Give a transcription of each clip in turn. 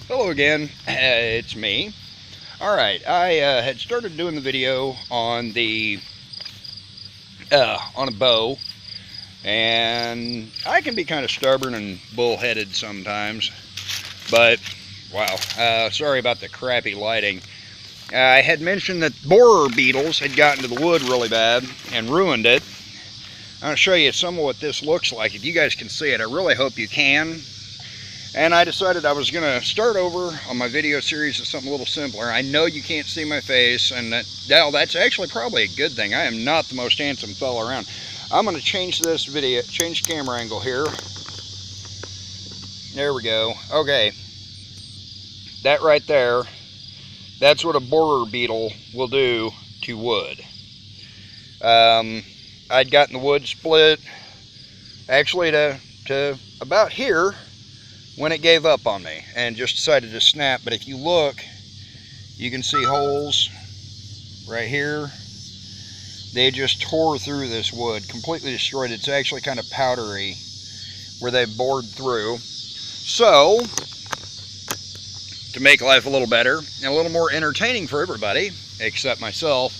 Hello again, it's me. Alright, I had started doing the video on on a bow, and I can be kind of stubborn and bullheaded sometimes, but wow, sorry about the crappy lighting. I had mentioned that borer beetles had gotten to the wood really bad and ruined it. I'm going to show you some of what this looks like. If you guys can see it, I really hope you can. And I decided I was going to start over on my video series of something a little simpler. I know you can't see my face, and that's actually probably a good thing. I am not the most handsome fellow around. I'm going to change this video, change camera angle here. There we go. Okay. That right there, that's what a borer beetle will do to wood. I'd gotten the wood split actually to about here when it gave up on me and just decided to snap. But if you look, you can see holes right here. They just tore through this wood, completely destroyed it. It's actually kind of powdery where they bored through. So, to make life a little better and a little more entertaining for everybody, except myself,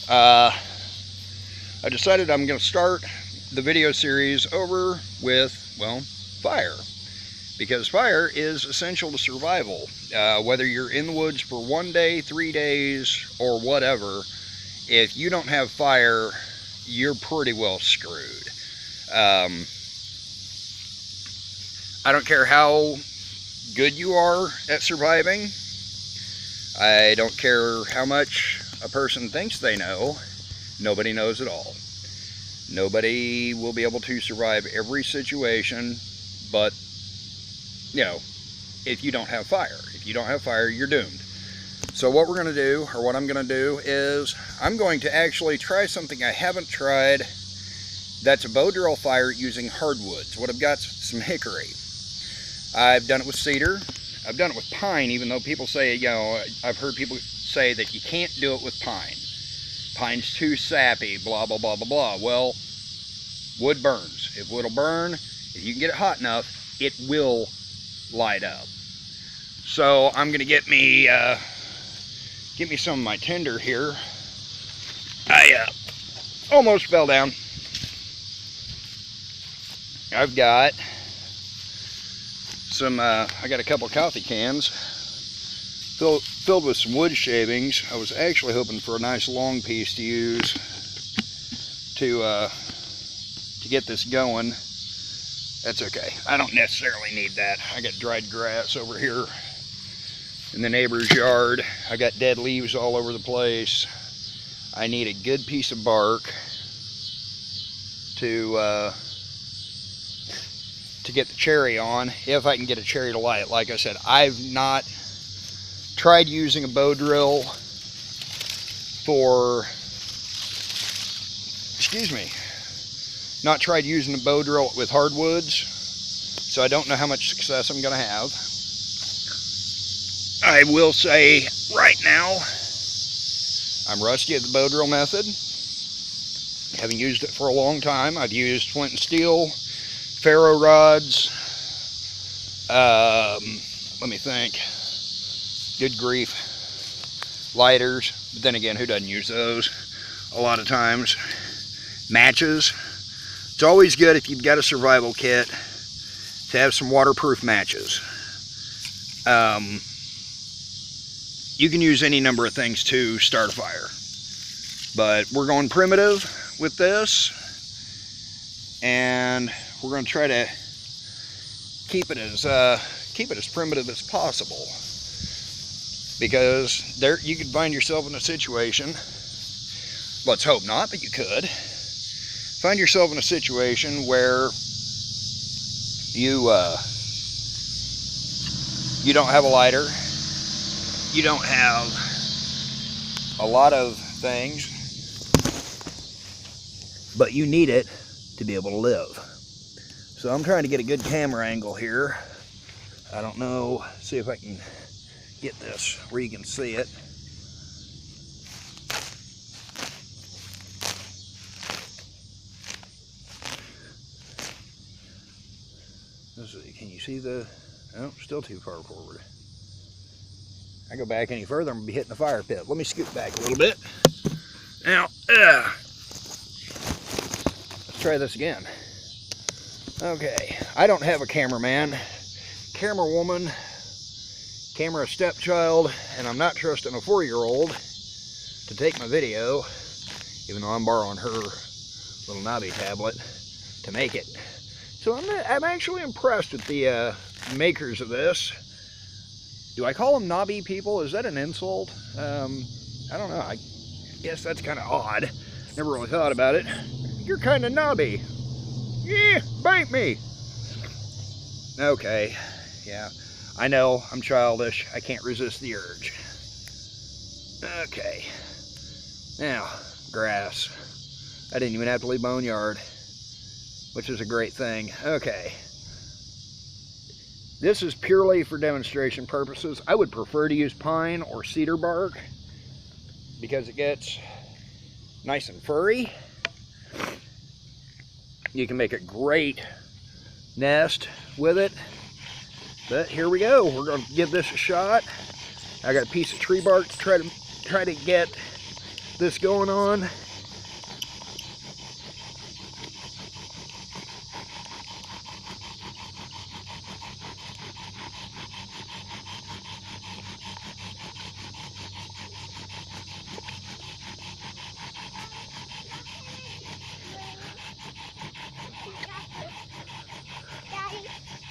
I decided I'm going to start the video series over with, well, fire. Because fire is essential to survival. Whether you're in the woods for 1 day, 3 days, or whatever, if you don't have fire, you're pretty well screwed. I don't care how good you are at surviving. I don't care how much a person thinks they know. Nobody knows it all. Nobody will be able to survive every situation, but you know, if you don't have fire. If you don't have fire, you're doomed. So what we're going to do, or what I'm going to do, is I'm going to actually try something I haven't tried. That's a bow drill fire using hardwoods. What I've got is some hickory. I've done it with cedar. I've done it with pine, even though people say, you know, I've heard people say that you can't do it with pine. Pine's too sappy, blah, blah, blah, blah, blah. Well, wood burns. If wood will burn, if you can get it hot enough, it will light up. So I'm gonna get me some of my tinder here. I almost fell down. I've got some I got a couple coffee cans filled with some wood shavings. I was actually hoping for a nice long piece to use to get this going. That's okay. I don't necessarily need that. I got dried grass over here in the neighbor's yard. I got dead leaves all over the place. I need a good piece of bark to get the cherry on, if I can get a cherry to light. Like I said, I've not tried using a bow drill for, not tried using a bow drill with hardwoods, so I don't know how much success I'm going to have. I will say right now, I'm rusty at the bow drill method. Haven't used it for a long time. I've used flint and steel, ferro rods, let me think, good grief, lighters, but then again, who doesn't use those a lot of times? Matches. It's always good if you've got a survival kit to have some waterproof matches. You can use any number of things to start a fire, but we're going primitive with this, and we're going to try to keep it as primitive as possible, because there you could find yourself in a situation. Let's hope not, but you could find yourself in a situation where you don't have a lighter, you don't have a lot of things, but you need it to be able to live. So I'm trying to get a good camera angle here. I don't know, see if I can get this where you can see it. Can you see the, oh, still too far forward. I go back any further, I'm going to be hitting the fire pit. Let me scoot back a little bit. Now, let's try this again. Okay, I don't have a cameraman, camera woman, camera stepchild, and I'm not trusting a 4-year-old to take my video, even though I'm borrowing her little knobby tablet to make it. So I'm actually impressed with the makers of this. Do I call them knobby people? Is that an insult? I don't know. I guess that's kind of odd. Never really thought about it. You're kind of knobby. Yeah, bite me. Okay, yeah. I know, I'm childish. I can't resist the urge. Okay. Now, grass. I didn't even have to leave my own yard, which is a great thing. Okay. This is purely for demonstration purposes. I would prefer to use pine or cedar bark because it gets nice and furry. You can make a great nest with it. But here we go. We're going to give this a shot. I got a piece of tree bark to try to get this going on.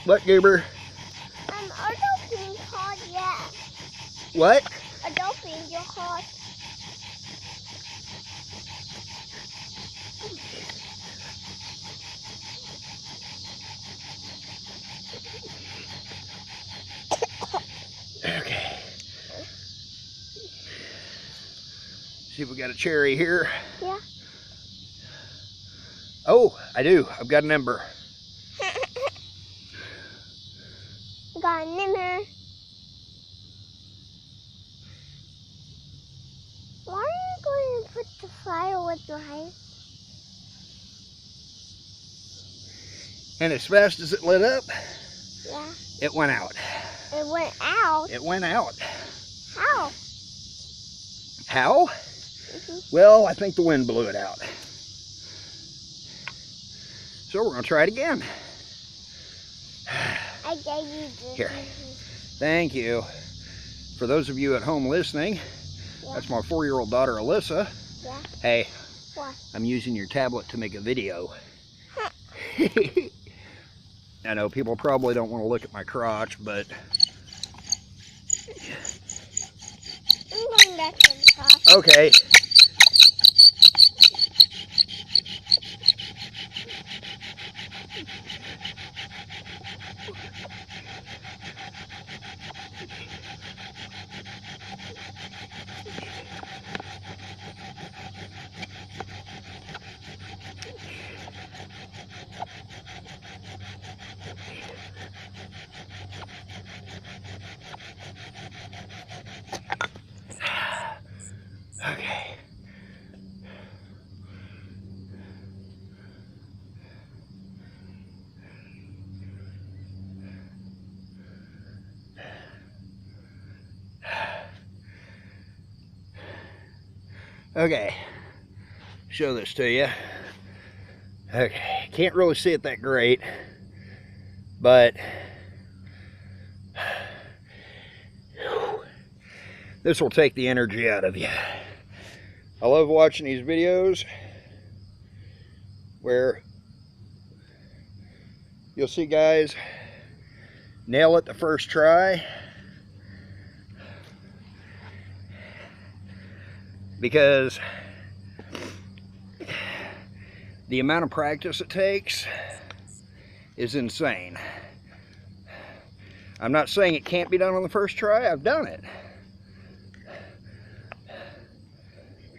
What, Goober? Are those being caught yet? What? Are those being caught? Okay. See if we got a cherry here. Yeah. Oh, I do. I've got an ember. Got an ember. Why are you going to put the fire with your hand? And as fast as it lit up, Yeah. it went out. It went out. It went out. How? How? Well, I think the wind blew it out. So we're going to try it again. I gave you this. Here. Thank you. For those of you at home listening, Yeah. that's my 4-year-old daughter, Alyssa. Yeah. Hey, What? I'm using your tablet to make a video. I know people probably don't want to look at my crotch, but I'm going back to the top. okay. Okay. Okay. Show this to you. Okay. Can't really see it that great, but this will take the energy out of you. I love watching these videos where you'll see guys nail it the first try, because the amount of practice it takes is insane. I'm not saying it can't be done on the first try. I've done it.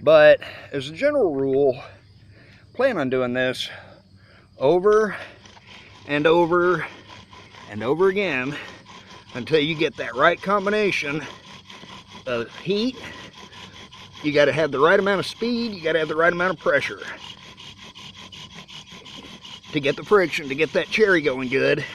But as a general rule, plan on doing this over and over and over again until you get that right combination of heat. You got to have the right amount of speed, you got to have the right amount of pressure to get the friction, to get that cherry going good.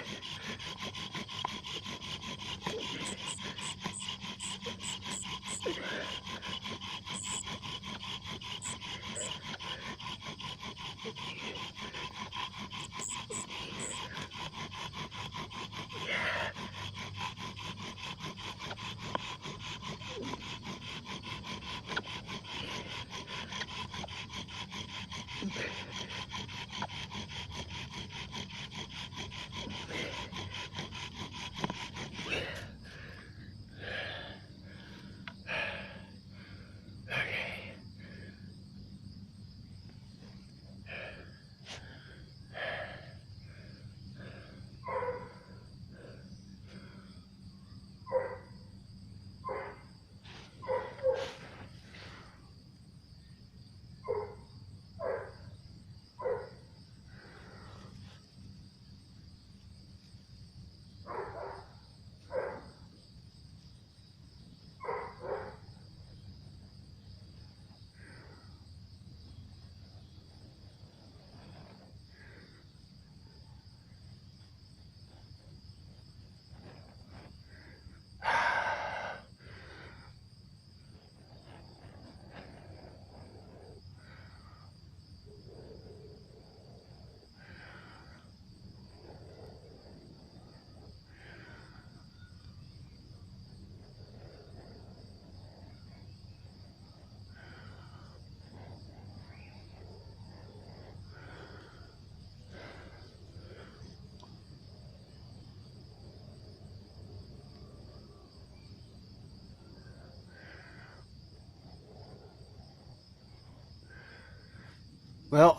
Well,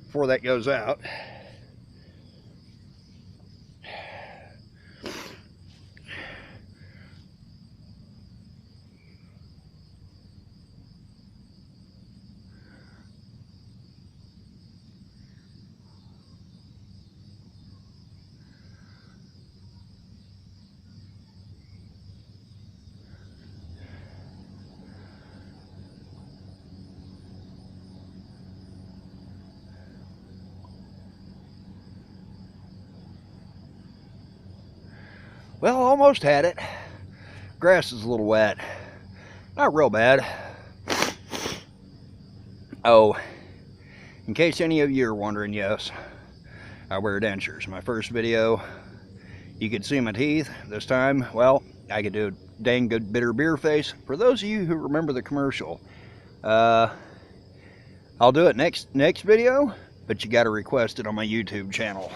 before that goes out, well, almost had it. Grass is a little wet. Not real bad. Oh, in case any of you are wondering, yes, I wear dentures. My first video, you could see my teeth. This time, well, I could do a dang good bitter beer face. For those of you who remember the commercial, I'll do it next video, but you got to request it on my YouTube channel.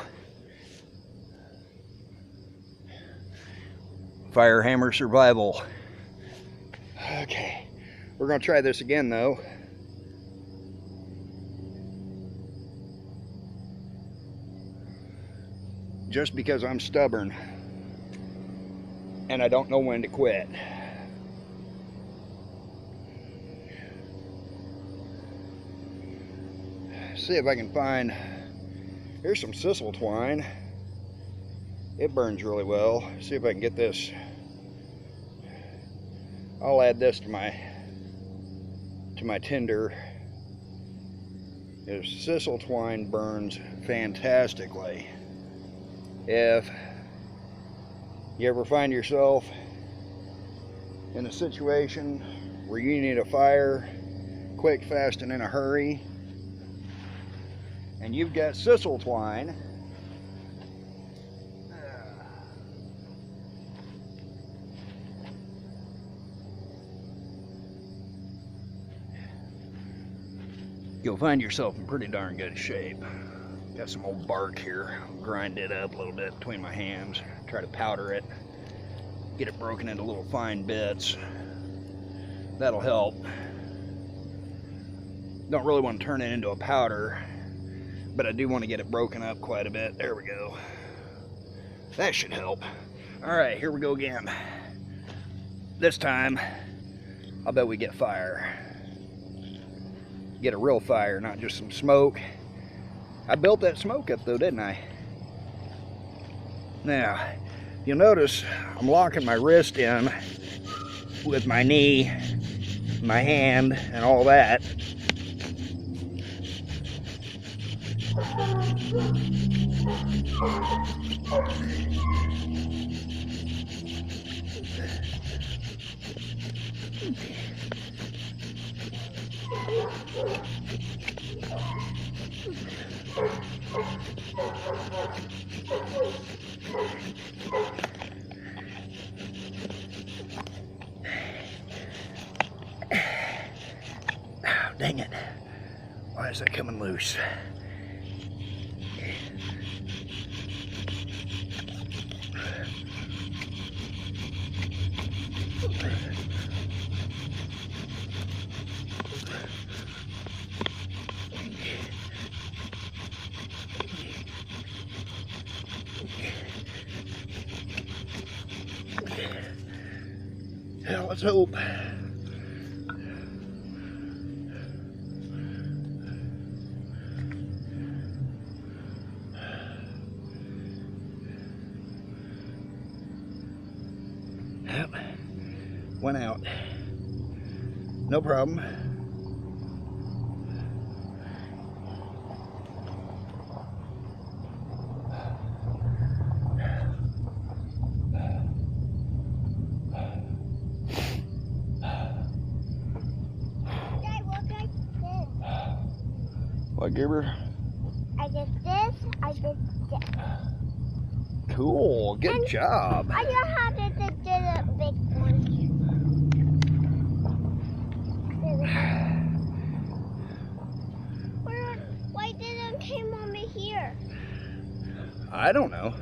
Firehammer survival. Okay, we're gonna try this again though. Just because I'm stubborn and I don't know when to quit. See if I can find, here's some sisal twine. It burns really well. See if I can get this. I'll add this to my tinder. This sisal twine burns fantastically. If you ever find yourself in a situation where you need a fire quick, fast, and in a hurry, and you've got sisal twine, you'll find yourself in pretty darn good shape. Got some old bark here. I'll grind it up a little bit between my hands. Try to powder it. Get it broken into little fine bits. That'll help. Don't really want to turn it into a powder, but I do want to get it broken up quite a bit. There we go. That should help. Alright, here we go again. This time, I'll bet we get fire. Get a real fire, not just some smoke. I built that smoke up though, didn't I? Now, you'll notice I'm locking my wrist in with my knee, my hand, and all that. Oh, dang it. Why is that coming loose? Hell, let's hope. Yep, went out. No problem. What, Gibber? I did this, I did this. Cool, good job. I know how to do the big one. Why didn't came over here? I don't know.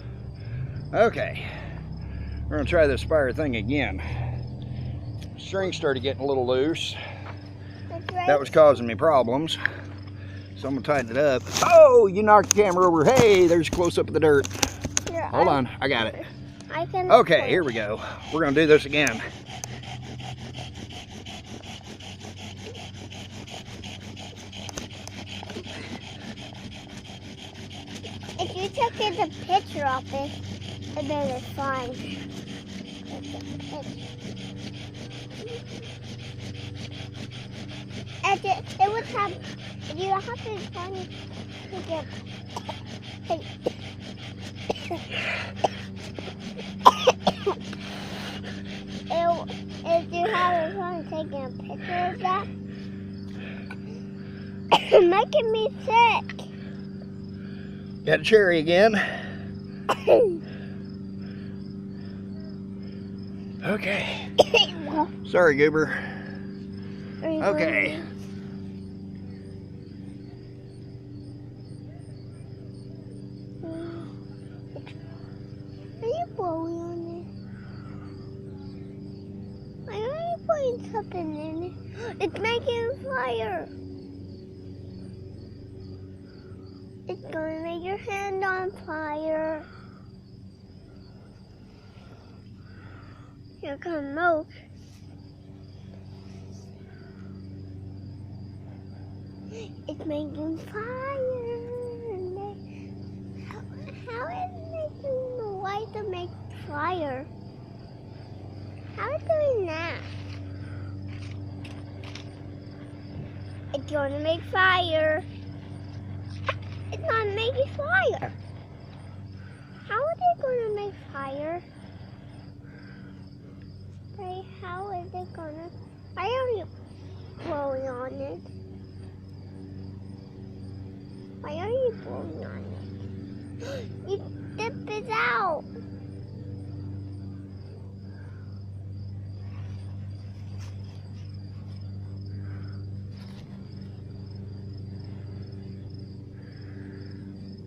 Okay, We're gonna try this fire thing again. String started getting a little loose. That was causing me problems. So I'm gonna tighten it up. Oh, you knocked the camera over. Hey, there's a close up of the dirt. Here, Hold on, I got it. I can. Okay, here we go. We're gonna do this again. If you took a picture of it, then it's fine. It would have. You have to find to get. If you have fun taking a picture of that, it's making me sick. Got a cherry again. Okay. Sorry, Goober. Okay. Are you blowing on it? Why are you putting something in it? It's making fire. It's gonna make your hand on fire. Here comes smoke. It's making fire. How is it making the light to make fire? How is it doing that? It's gonna make fire. It's not making fire. How is it gonna make fire? Hey, how is it gonna? Why are you blowing on it? Why are you blowing on it? You dip it out.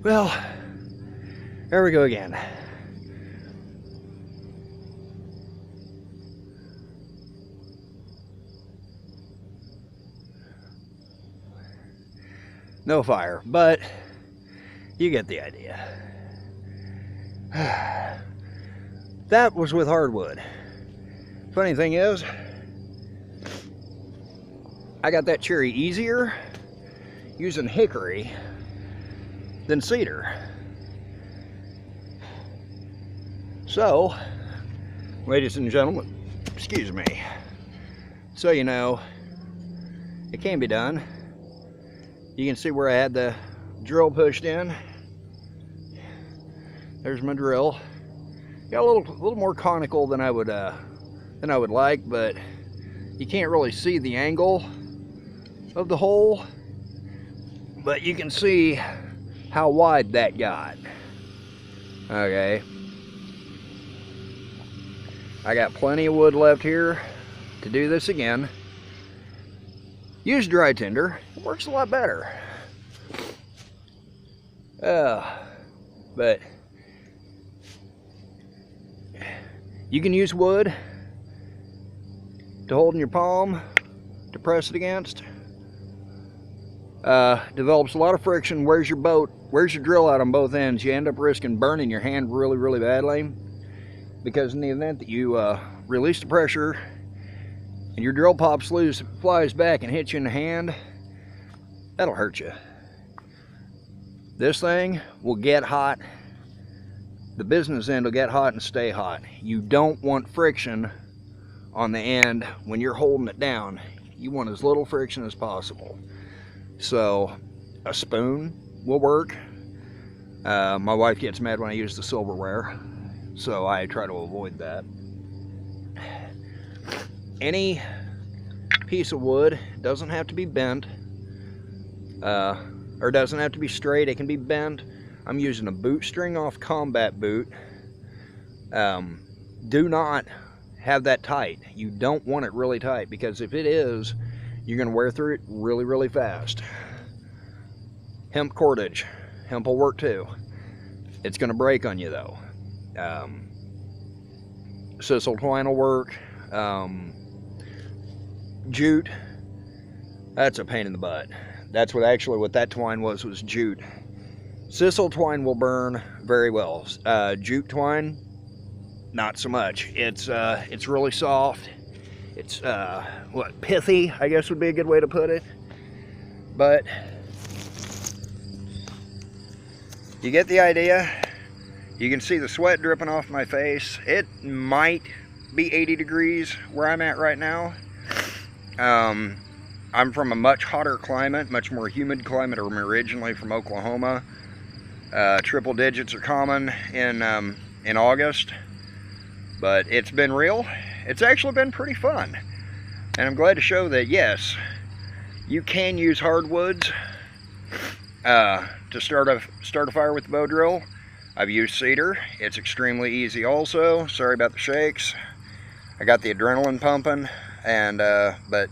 Well, there we go again. No fire, but you get the idea. That was with hardwood. Funny thing is, I got that cherry easier using hickory than cedar. So, ladies and gentlemen, excuse me, so you know, it can be done. You can see where I had the drill pushed in. There's my drill. Got a little more conical than I would like, but you can't really see the angle of the hole. But you can see how wide that got. Okay. I got plenty of wood left here to do this again. Use dry tinder. It works a lot better. But you can use wood to hold in your palm, to press it against. Develops a lot of friction, wears your drill out on both ends. You end up risking burning your hand really, really badly, because in the event that you release the pressure and your drill pops loose, flies back and hits you in the hand, that'll hurt you. This thing will get hot. The business end will get hot and stay hot. You don't want friction on the end when you're holding it down. You want as little friction as possible. So a spoon will work. My wife gets mad when I use the silverware, so I try to avoid that. Any piece of wood doesn't have to be bent, or doesn't have to be straight. It can be bent. I'm using a boot string off combat boot. Do not have that tight. You don't want it really tight, because if it is, you're going to wear through it really, really fast. Hemp cordage. Hemp will work too. It's going to break on you though. sisal twine will work. Jute, that's a pain in the butt. That's what that twine was jute. Sisal twine will burn very well. Jute twine, not so much. It's really soft. It's pithy, I guess would be a good way to put it. But you get the idea. You can see the sweat dripping off my face. It might be 80 degrees where I'm at right now. I'm from a much hotter climate, much more humid climate. I'm originally from Oklahoma. Triple digits are common in August, but it's been real. It's actually been pretty fun, and I'm glad to show that yes, you can use hardwoods to start a fire with the bow drill. I've used cedar. It's extremely easy also. Sorry about the shakes. I got the adrenaline pumping, and but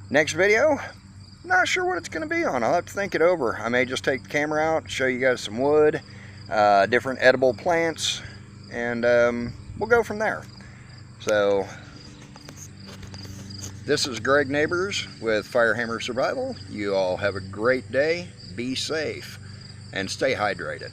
next video, not sure what it's going to be on. I'll have to think it over. I may just take the camera out, show you guys some wood, different edible plants, and we'll go from there. So this is Greg Neighbors with Firehammer Survival. You all have a great day. Be safe and stay hydrated.